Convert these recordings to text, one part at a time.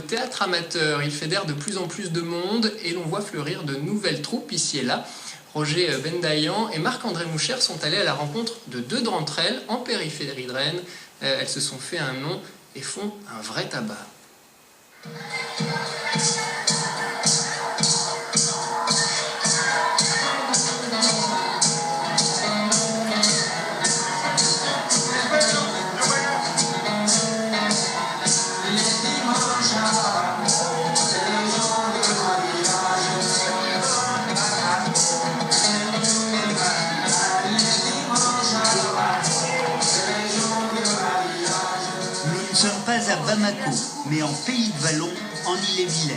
théâtre amateur. Il fédère de plus en plus de monde et l'on voit fleurir de nouvelles troupes ici et là. Roger Bendayan et Marc-André Mouchère sont allés à la rencontre de deux d'entre elles en périphérie de Rennes. Elles se sont fait un nom et font un vrai tabac. Nous ne sommes pas à Bamako, mais en Pays de Wallon, en Ille-et-Vilaine.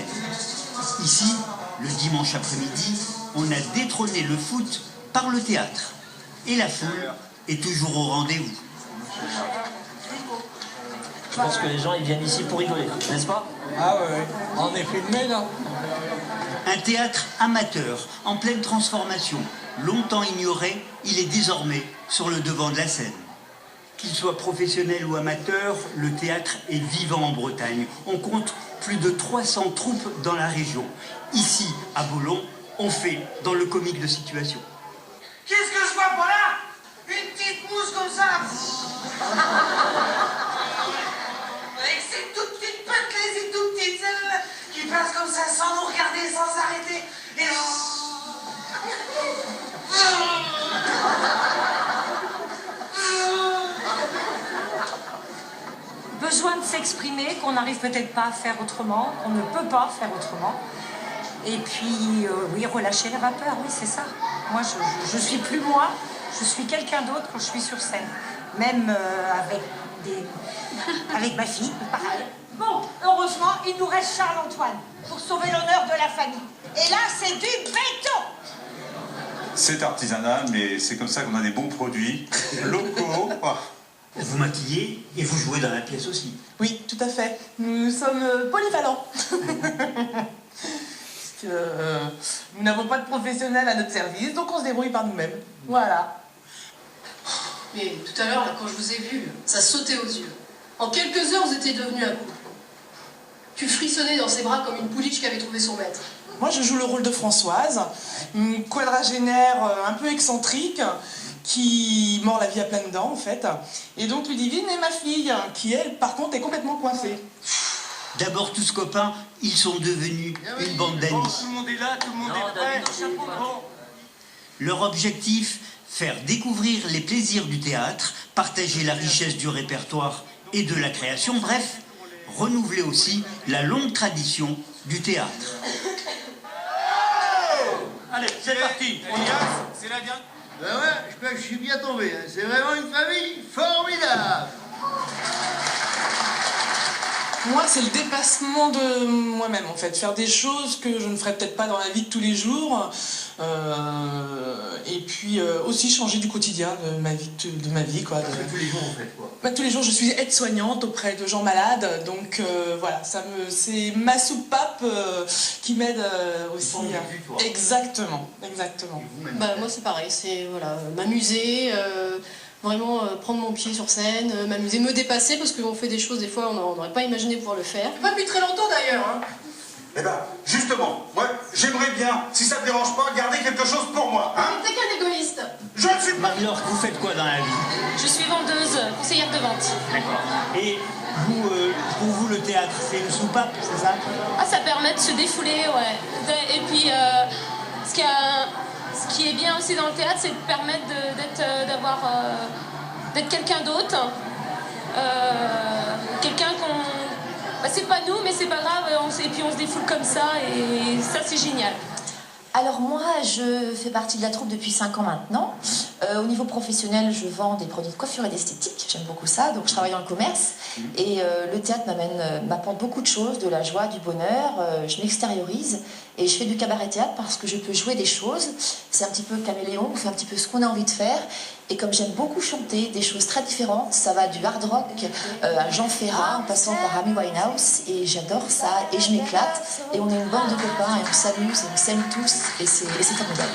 Ici, le dimanche après-midi, on a détrôné le foot par le théâtre. Et la foule est toujours au rendez-vous. Je pense que les gens ils viennent ici pour rigoler, n'est-ce pas? Ah ouais, on est filmé là. Un théâtre amateur, en pleine transformation. Longtemps ignoré, il est désormais sur le devant de la scène. Qu'il soit professionnel ou amateur, le théâtre est vivant en Bretagne. On compte plus de 300 troupes dans la région. Ici, à Bollon, on fait dans le comique de situation. Qu'est-ce que je vois par là? Une petite mousse comme ça. Avec ces toutes petites pattes, ces toutes petites celles qui passent comme ça sans nous regarder, sans s'arrêter. Et... Besoin de s'exprimer, qu'on n'arrive peut-être pas à faire autrement, qu'on ne peut pas faire autrement. Et puis, oui, relâcher les vapeurs, oui, c'est ça. Moi, je suis plus moi, je suis quelqu'un d'autre quand je suis sur scène. Même avec ma fille, pareil. Bon, heureusement, il nous reste Charles-Antoine pour sauver l'honneur de la famille. Et là, c'est du béton! C'est artisanal, mais c'est comme ça qu'on a des bons produits locaux. Vous maquillez et vous jouez dans la pièce aussi. Oui, tout à fait. Nous sommes polyvalents. Parce que nous n'avons pas de professionnels à notre service, donc on se débrouille par nous-mêmes. Voilà. Mais tout à l'heure, quand je vous ai vu, ça sautait aux yeux. En quelques heures, vous étiez devenus un couple. Tu frissonnais dans ses bras comme une pouliche qui avait trouvé son maître. Moi, je joue le rôle de Françoise, une quadragénaire un peu excentrique, qui mord la vie à pleines dents, en fait. Et donc, Ludivine est ma fille, qui, elle, par contre, est complètement coincée. D'abord tous copains, ils sont devenus une bande d'amis. Tout le monde est là, tout le monde est prêt. Leur objectif, faire découvrir les plaisirs du théâtre, partager la richesse du répertoire et de la création, bref, renouveler aussi la longue tradition du théâtre. Allez, c'est parti. C'est la dernière. Ben ouais, je crois que je suis bien tombé. C'est vraiment une famille formidable. Moi, c'est le dépassement de moi-même, en fait. Faire des choses que je ne ferais peut-être pas dans la vie de tous les jours. Et puis aussi changer du quotidien de ma vie, quoi. Tous les jours, en fait, quoi. Bah, tous les jours, je suis aide-soignante auprès de gens malades. Donc voilà, c'est ma soupape qui m'aide aussi. Exactement, exactement. Bah, moi, c'est pareil. C'est voilà, m'amuser. Vraiment prendre mon pied sur scène, m'amuser, me dépasser, parce qu'on fait des choses, des fois, on n'aurait pas imaginé pouvoir le faire. Pas depuis très longtemps, d'ailleurs. Hein. Eh ben, justement, moi, j'aimerais bien, si ça te dérange pas, garder quelque chose pour moi, hein? T'es qu'un égoïste. Je ne suis pas... Marie-Laure, vous faites quoi dans la vie? Je suis vendeuse, conseillère de vente. D'accord. Et vous, pour vous, le théâtre, c'est une soupape, c'est ça? Ah, ça permet de se défouler, ouais. Et puis, ce qui est bien aussi dans le théâtre, c'est de permettre d'être quelqu'un d'autre. Quelqu'un qu'on... Bah, c'est pas nous, mais c'est pas grave, et puis on se défoule comme ça, et ça, c'est génial. Alors moi, je fais partie de la troupe depuis 5 ans maintenant. Au niveau professionnel, je vends des produits de coiffure et d'esthétique. J'aime beaucoup ça, donc je travaille dans le commerce. Et le théâtre m'apporte beaucoup de choses, de la joie, du bonheur. Je m'extériorise et je fais du cabaret-théâtre parce que je peux jouer des choses. C'est un petit peu caméléon, on fait un petit peu ce qu'on a envie de faire. Et comme j'aime beaucoup chanter des choses très différentes, ça va du hard rock à Jean Ferrat, en passant par Amy Winehouse. Et j'adore ça, et je m'éclate. Et on est une bande de copains, et on s'amuse, et on s'aime tous. Et c'est formidable.